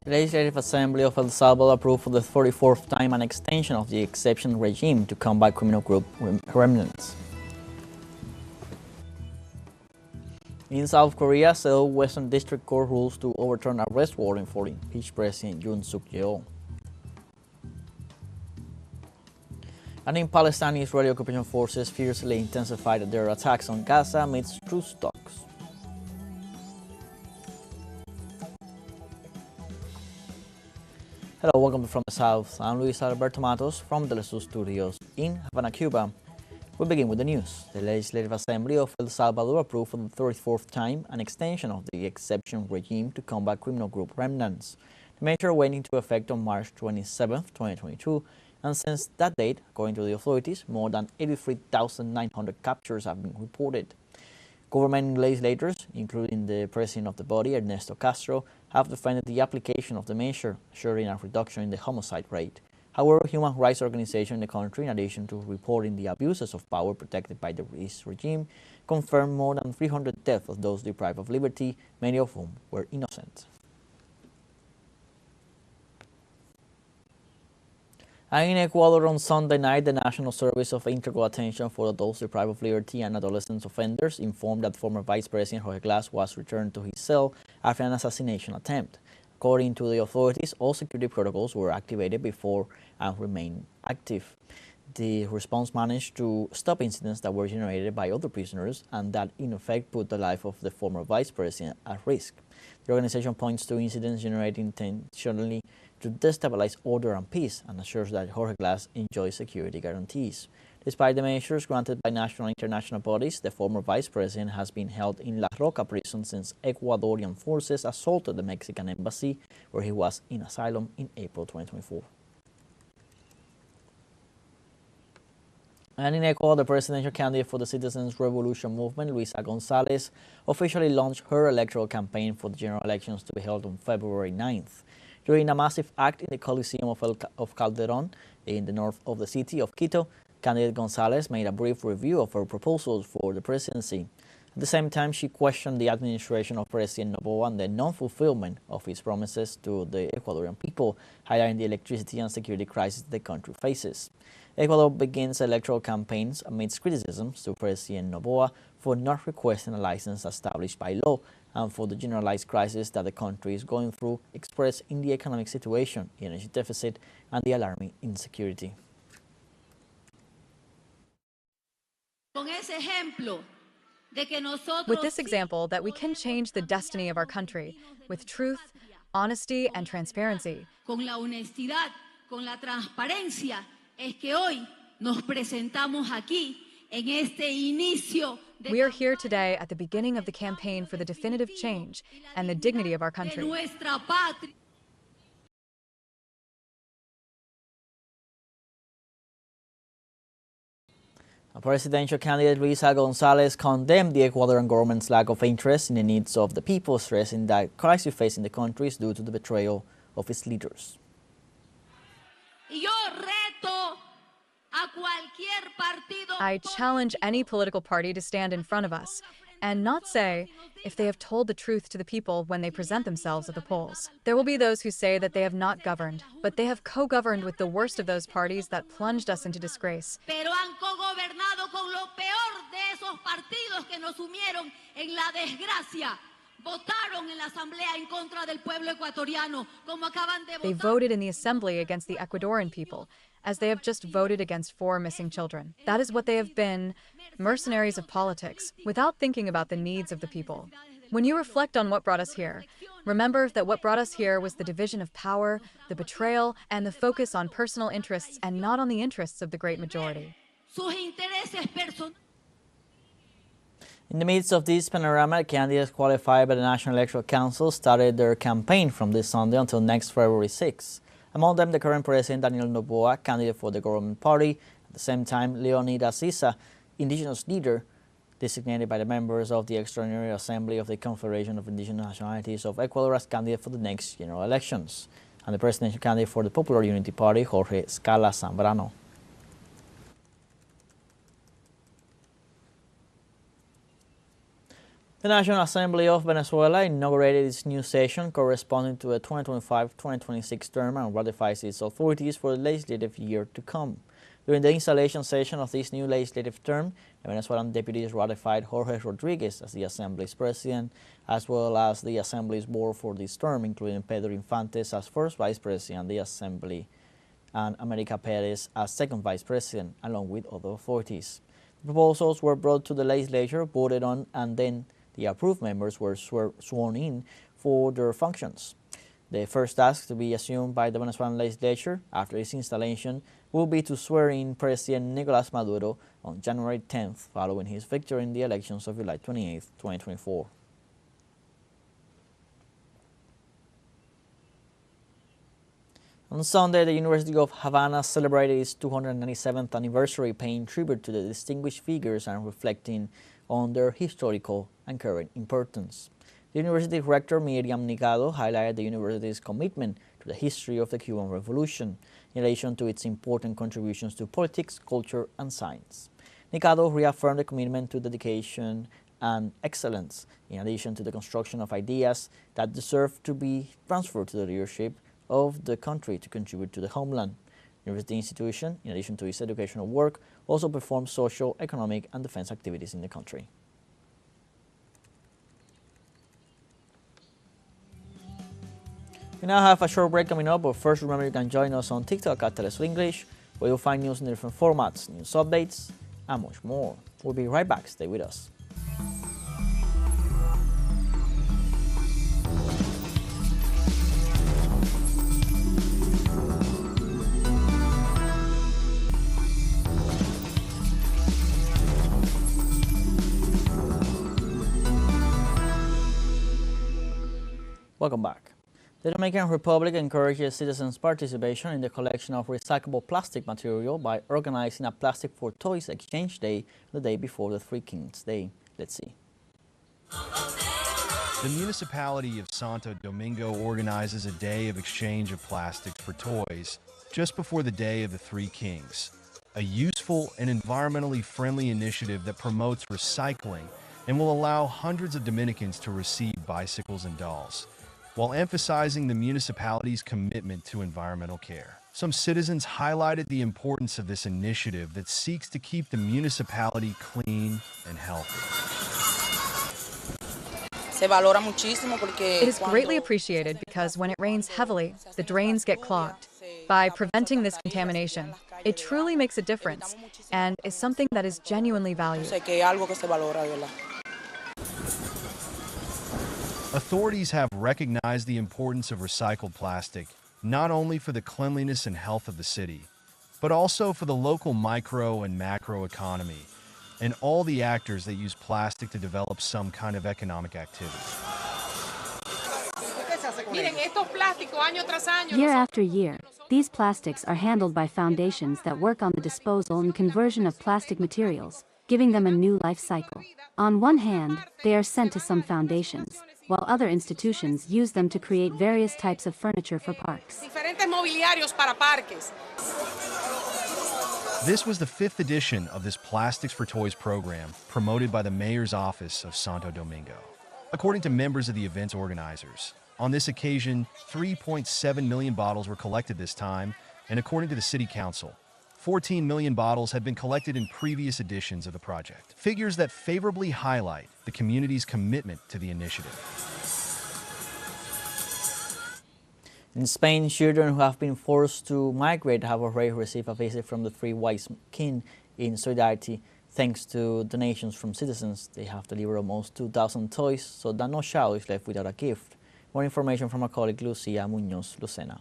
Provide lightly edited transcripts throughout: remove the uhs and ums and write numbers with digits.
The Legislative Assembly of El Salvador approved for the 34th time an extension of the exception regime to combat criminal group remnants. In South Korea, Seoul Western District Court rules to overturn arrest warrant for impeached President Yook Suk Yeol. And in Palestine, Israeli occupation forces fiercely intensified their attacks on Gaza amidst truce talks. Hello, welcome from the South. I'm Luis Alberto Matos from teleSUR studios in Havana, Cuba. We begin with the news. The Legislative Assembly of El Salvador approved for the 34th time an extension of the exception regime to combat criminal group remnants. The measure went into effect on March 27, 2022, and since that date, according to the authorities, more than 83,900 captures have been reported. Government legislators, including the president of the body, Ernesto Castro, have defended the application of the measure, assuring a reduction in the homicide rate. However, human rights organizations in the country, in addition to reporting the abuses of power protected by this regime, confirmed more than 300 deaths of those deprived of liberty, many of whom were innocent. And in Ecuador on Sunday night, the National Service of Integral Attention for Adults Deprived of Liberty and Adolescent Offenders informed that former Vice President Jorge Glass was returned to his cell after an assassination attempt. According to the authorities, all security protocols were activated before and remain active. The response managed to stop incidents that were generated by other prisoners and that in effect put the life of the former vice president at risk. The organization points to incidents generated intentionally to destabilize order and peace and assures that Jorge Glass enjoys security guarantees. Despite the measures granted by national and international bodies, the former vice president has been held in La Roca prison since Ecuadorian forces assaulted the Mexican embassy, where he was in asylum in April 2024. And in Ecuador, the presidential candidate for the Citizens' Revolution Movement, Luisa González, officially launched her electoral campaign for the general elections to be held on February 9th. During a massive act in the Coliseum of Calderón in the north of the city of Quito, candidate González made a brief review of her proposals for the presidency. At the same time, she questioned the administration of President Noboa and the non-fulfillment of his promises to the Ecuadorian people, highlighting the electricity and security crisis the country faces. Ecuador begins electoral campaigns amidst criticisms to President Noboa for not requesting a license established by law and for the generalized crisis that the country is going through, expressed in the economic situation, energy deficit, and the alarming insecurity. With this example that we can change the destiny of our country with truth, honesty, and transparency. We are here today at the beginning of the campaign for the definitive change and the dignity of our country. Presidential candidate Luisa González condemned the Ecuadorian government's lack of interest in the needs of the people, stressing that crisis facing the country is due to the betrayal of its leaders. I challenge any political party to stand in front of us and not say if they have told the truth to the people when they present themselves at the polls. There will be those who say that they have not governed, but they have co-governed with the worst of those parties that plunged us into disgrace. They voted in the assembly against the Ecuadorian people, as they have just voted against 4 missing children. That is what they have been, mercenaries of politics, without thinking about the needs of the people. When you reflect on what brought us here, remember that what brought us here was the division of power, the betrayal, and the focus on personal interests and not on the interests of the great majority. In the midst of this panorama, candidates qualified by the National Electoral Council started their campaign from this Sunday until next February 6. Among them, the current president, Daniel Noboa, candidate for the government party. At the same time, Leonidas Issa, indigenous leader, designated by the members of the Extraordinary Assembly of the Confederation of Indigenous Nationalities of Ecuador as candidate for the next general elections, and the presidential candidate for the Popular Unity Party, Jorge Scala Zambrano. The National Assembly of Venezuela inaugurated its new session corresponding to the 2025-2026 term and ratifies its authorities for the legislative year to come. During the installation session of this new legislative term, the Venezuelan deputies ratified Jorge Rodriguez as the Assembly's president, as well as the Assembly's board for this term, including Pedro Infantes as first vice president of the Assembly and America Perez as second vice president, along with other authorities. The proposals were brought to the legislature, voted on, and then the approved members were sworn in for their functions. The first task to be assumed by the Venezuelan legislature after its installation will be to swear in President Nicolás Maduro on January 10th, following his victory in the elections of July 28, 2024. On Sunday, the University of Havana celebrated its 297th anniversary, paying tribute to the distinguished figures and reflecting on their historical and current importance. The university rector, Miriam Nicado, highlighted the university's commitment to the history of the Cuban Revolution, in addition to its important contributions to politics, culture, and science. Nicado reaffirmed the commitment to dedication and excellence, in addition to the construction of ideas that deserve to be transferred to the leadership of the country to contribute to the homeland. The university institution, in addition to its educational work, also performs social, economic, and defense activities in the country. We now have a short break coming up, but first remember you can join us on TikTok at teleSUR English, where you'll find news in different formats, news updates, and much more. We'll be right back. Stay with us. Welcome back. The Dominican Republic encourages citizens' participation in the collection of recyclable plastic material by organizing a Plastic for Toys Exchange Day the day before the Three Kings Day. Let's see. The municipality of Santo Domingo organizes a day of exchange of plastics for toys just before the Day of the Three Kings, a useful and environmentally friendly initiative that promotes recycling and will allow hundreds of Dominicans to receive bicycles and dolls, while emphasizing the municipality's commitment to environmental care. Some citizens highlighted the importance of this initiative that seeks to keep the municipality clean and healthy. It is greatly appreciated because when it rains heavily, the drains get clogged. By preventing this contamination, it truly makes a difference and is something that is genuinely valued. Authorities have recognized the importance of recycled plastic, not only for the cleanliness and health of the city, but also for the local micro and macro economy, and all the actors that use plastic to develop some kind of economic activity. Year after year, these plastics are handled by foundations that work on the disposal and conversion of plastic materials, giving them a new life cycle. On one hand, they are sent to some foundations, while other institutions use them to create various types of furniture for parks. This was the 5th edition of this Plastics for Toys program, promoted by the Mayor's Office of Santo Domingo. According to members of the event's organizers, on this occasion, 3.7 million bottles were collected this time, and according to the City Council, 14 million bottles had been collected in previous editions of the project, figures that favorably highlight the community's commitment to the initiative. In Spain, children who have been forced to migrate have already received a visit from the Three Wise Kings in solidarity. Thanks to donations from citizens, they have delivered almost 2,000 toys so that no child is left without a gift. More information from our colleague Lucia Muñoz Lucena.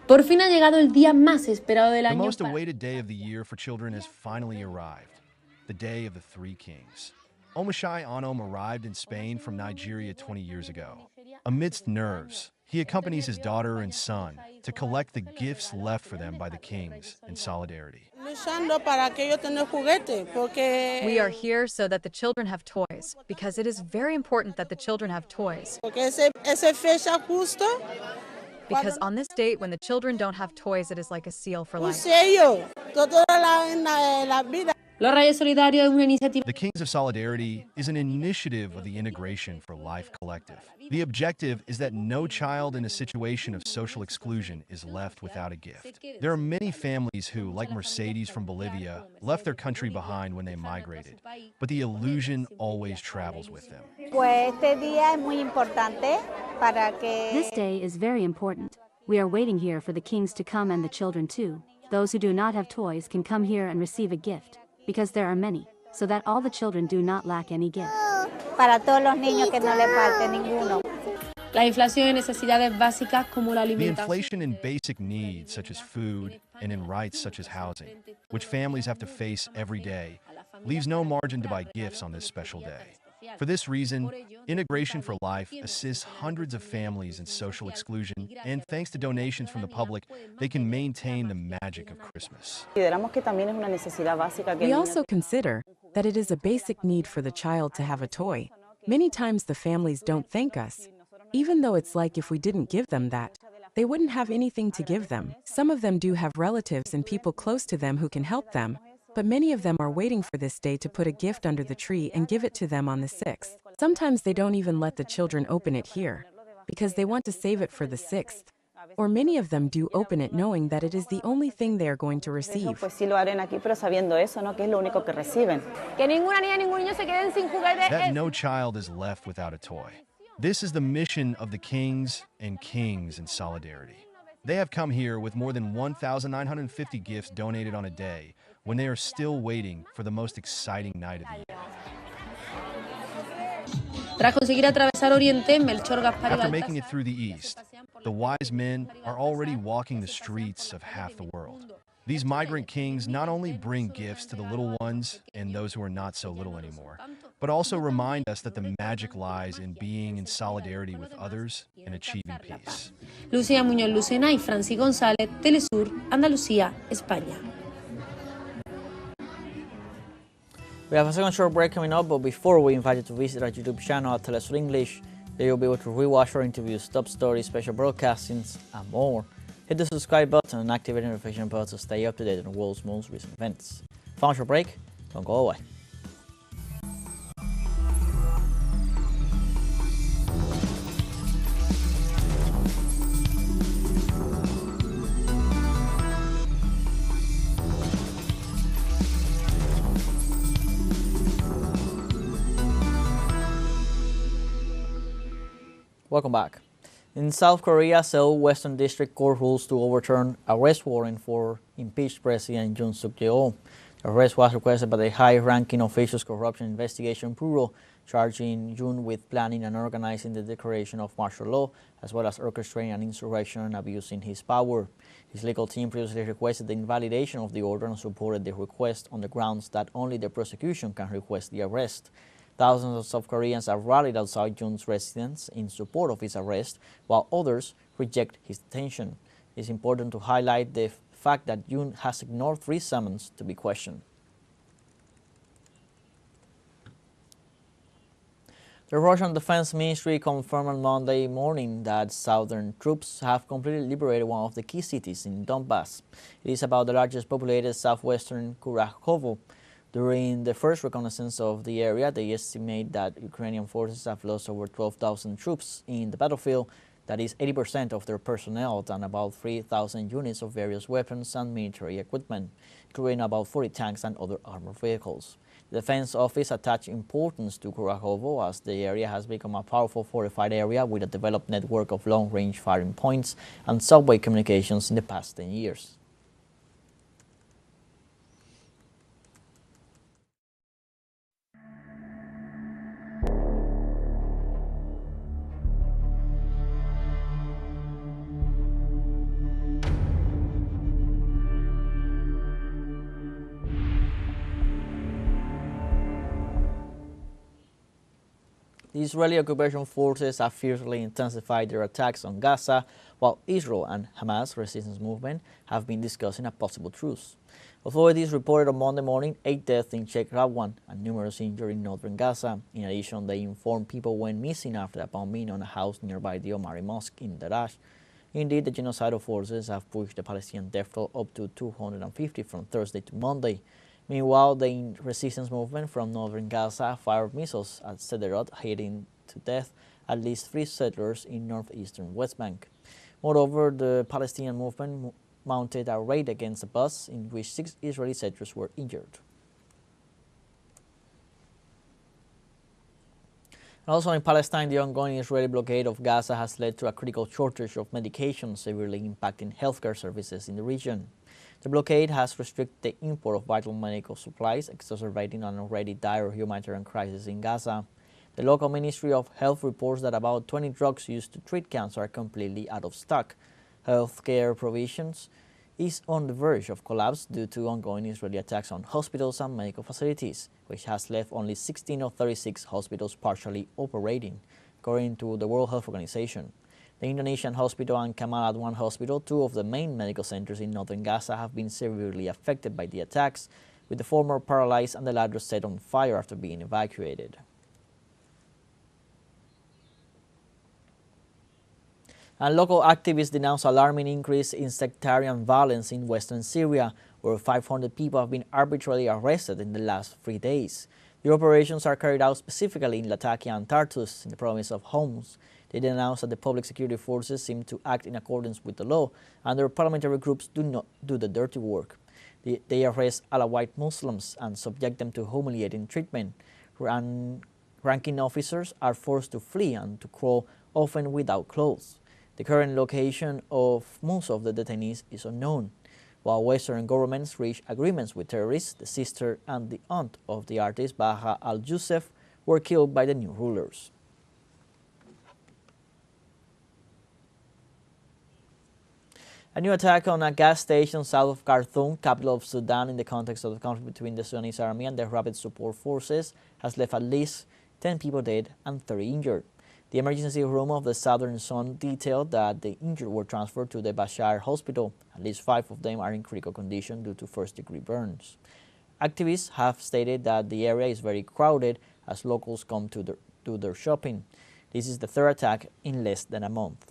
Por fin ha llegado el día más esperado del The año. most awaited day of the year for children has finally arrived, the Day of the Three Kings. Omashai Anom arrived in Spain from Nigeria 20 years ago. Amidst nerves, he accompanies his daughter and son to collect the gifts left for them by the kings in solidarity. We are here so that the children have toys, because it is very important that the children have toys. Because on this date, when the children don't have toys, it is like a seal for life. Los Reyes Solidarios es una iniciativa. The Kings of Solidarity is an initiative of the Integration for Life Collective. The objective is that no child in a situation of social exclusion is left without a gift. There are many families who, like Mercedes from Bolivia, left their country behind when they migrated, but the illusion always travels with them. This day is very important. We are waiting here for the kings to come and the children too. Those who do not have toys can come here and receive a gift, because there are many, so that all the children do not lack any gift. Para todos los niños que no le falte ninguno. La inflación en necesidades básicas como la The alimentación. inflation in basic needs such as food and in rights such as housing, which families have to face every day, leaves no margin to buy gifts on this special day. For this reason, Integration for Life assists hundreds of families in social exclusion, and thanks to donations from the public, they can maintain the magic of Christmas. We also consider that it is a basic need for the child to have a toy. Many times the families don't thank us, even though it's like if we didn't give them that, they wouldn't have anything to give them. Some of them do have relatives and people close to them who can help them, but many of them are waiting for this day to put a gift under the tree and give it to them on the 6th. Sometimes they don't even let the children open it here, because they want to save it for the 6th. Or many of them do open it knowing that it is the only thing they are going to receive. That no child is left without a toy. This is the mission of the Kings and Kings in Solidarity. They have come here with more than 1,950 gifts donated on a day, when they are still waiting for the most exciting night of the year. Tras conseguir atravesar Oriente, Melchor, Gaspar y After making Baltasar it through the East, the wise men are already walking the streets of half the world. These migrant kings not only bring gifts to the little ones and those who are not so little anymore, but also remind us that the magic lies in being in solidarity with others and achieving peace. Lucía Muñoz Lucena y Francis González, TeleSUR, Andalucía, España. We have a second short break coming up, but before we invite you to visit our YouTube channel at teleSUR English, there you'll be able to rewatch our interviews, top stories, special broadcastings, and more. Hit the subscribe button and activate the notification bell to stay up to date on the world's most recent events. Final short break, don't go away. Welcome back. In South Korea, Seoul Western District Court rules to overturn arrest warrant for impeached President Yook Suk Yeol. The arrest was requested by the high-ranking officials Corruption Investigation Bureau, charging Yoon with planning and organizing the declaration of martial law, as well as orchestrating an insurrection and abusing his power. His legal team previously requested the invalidation of the order and supported the request on the grounds that only the prosecution can request the arrest. Thousands of South Koreans have rallied outside Yoon's residence in support of his arrest, while others reject his detention. It's important to highlight the fact that Yoon has ignored 3 summons to be questioned. The Russian Defense Ministry confirmed on Monday morning that southern troops have completely liberated one of the key cities in Donbass. It is about the largest populated southwestern Kurakovo. During the first reconnaissance of the area, they estimate that Ukrainian forces have lost over 12,000 troops in the battlefield. That is 80% of their personnel and about 3,000 units of various weapons and military equipment, including about 40 tanks and other armored vehicles. The Defense Office attached importance to Kurakovo as the area has become a powerful fortified area with a developed network of long-range firing points and subway communications in the past 10 years. The Israeli occupation forces have fiercely intensified their attacks on Gaza, while Israel and Hamas resistance movement have been discussing a possible truce. Authorities reported on Monday morning 8 deaths in Sheikh Radwan and numerous injured in northern Gaza. In addition, they informed people went missing after a bombing on a house nearby the Omari Mosque in Darash. Indeed, the genocidal forces have pushed the Palestinian death toll up to 250 from Thursday to Monday. Meanwhile, the resistance movement from northern Gaza fired missiles at Sderot, hitting to death at least 3 settlers in northeastern West Bank. Moreover, the Palestinian movement mounted a raid against a bus in which 6 Israeli settlers were injured. Also in Palestine, the ongoing Israeli blockade of Gaza has led to a critical shortage of medication, severely impacting healthcare services in the region. The blockade has restricted the import of vital medical supplies, exacerbating an already dire humanitarian crisis in Gaza. The local Ministry of Health reports that about 20 drugs used to treat cancer are completely out of stock. Healthcare provisions is on the verge of collapse due to ongoing Israeli attacks on hospitals and medical facilities, which has left only 16 of 36 hospitals partially operating, according to the World Health Organization. The Indonesian hospital and Kamal Adwan Hospital, 2 of the main medical centers in northern Gaza, have been severely affected by the attacks, with the former paralyzed and the latter set on fire after being evacuated. And local activists denounce alarming increase in sectarian violence in western Syria, where 500 people have been arbitrarily arrested in the last 3 days. The operations are carried out specifically in Latakia and Tartus in the province of Homs. They denounce that the public security forces seem to act in accordance with the law, and their paramilitary groups do not do the dirty work. They arrest Alawite Muslims and subject them to humiliating treatment. Ranking officers are forced to flee and to crawl, often without clothes. The current location of most of the detainees is unknown. While Western governments reach agreements with terrorists, the sister and the aunt of the artist Baha al-Youssef were killed by the new rulers. A new attack on a gas station south of Khartoum, capital of Sudan, in the context of the conflict between the Sudanese army and the rapid support forces, has left at least 10 people dead and 30 injured. The emergency room of the Southern Zone detailed that the injured were transferred to the Bashar hospital. At least 5 of them are in critical condition due to first-degree burns. Activists have stated that the area is very crowded as locals come to do their shopping. This is the 3rd attack in less than a month.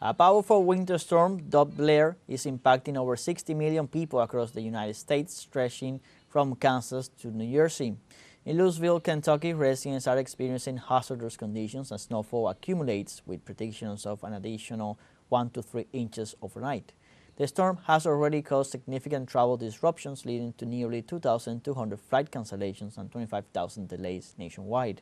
A powerful winter storm, dubbed Blair, is impacting over 60 million people across the United States, stretching from Kansas to New Jersey. In Louisville, Kentucky, residents are experiencing hazardous conditions as snowfall accumulates, with predictions of an additional 1 to 3 inches overnight. The storm has already caused significant travel disruptions, leading to nearly 2,200 flight cancellations and 25,000 delays nationwide.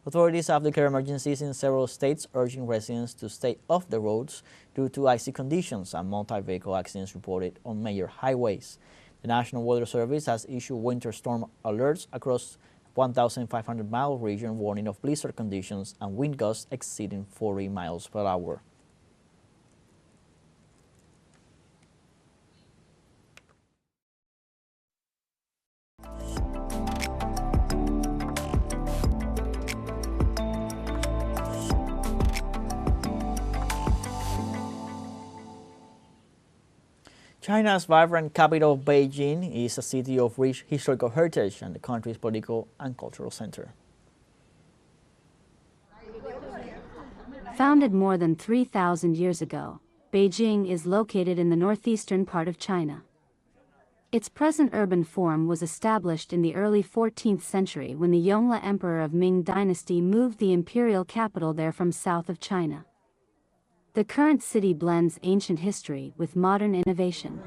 Authorities have declared emergencies in several states, urging residents to stay off the roads due to icy conditions and multi-vehicle accidents reported on major highways. The National Weather Service has issued winter storm alerts across 1,500-mile region, warning of blizzard conditions and wind gusts exceeding 40 miles per hour. China's vibrant capital, Beijing, is a city of rich historical heritage and the country's political and cultural center. Founded more than 3,000 years ago, Beijing is located in the northeastern part of China. Its present urban form was established in the early 14th century when the Yongle Emperor of Ming Dynasty moved the imperial capital there from south of China. The current city blends ancient history with modern innovation.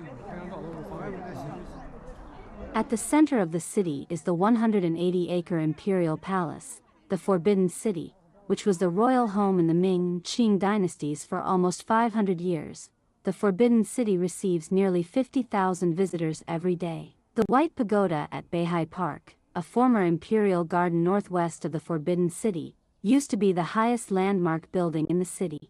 At the center of the city is the 180-acre imperial palace, the Forbidden City, which was the royal home in the Ming, Qing dynasties for almost 500 years. The Forbidden City receives nearly 50,000 visitors every day. The White Pagoda at Beihai Park, a former imperial garden northwest of the Forbidden City, used to be the highest landmark building in the city.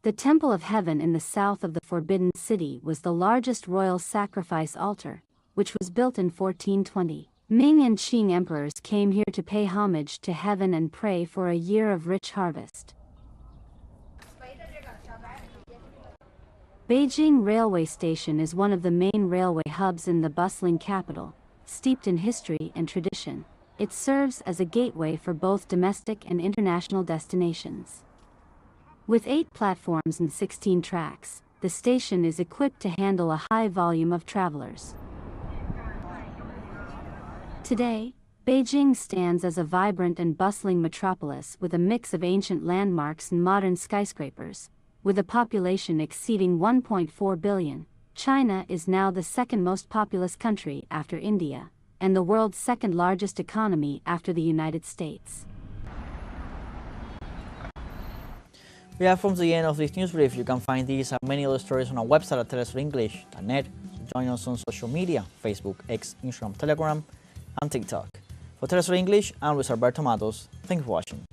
The Temple of Heaven in the south of the Forbidden City was the largest royal sacrifice altar, which was built in 1420. Ming and Qing emperors came here to pay homage to heaven and pray for a year of rich harvest. Beijing Railway Station is one of the main railway hubs in the bustling capital, steeped in history and tradition. It serves as a gateway for both domestic and international destinations. With 8 platforms and 16 tracks, the station is equipped to handle a high volume of travelers. Today, Beijing stands as a vibrant and bustling metropolis with a mix of ancient landmarks and modern skyscrapers. With a population exceeding 1.4 billion, China is now the second most populous country after India, and the world's second largest economy after the United States. We have come to the end of this news brief. You can find these and many other stories on our website at telesurenglish.net. Join us on social media, Facebook, X, Instagram, Telegram, and TikTok. For TeleSUR English, I'm Luis Alberto Matos. Thank you for watching.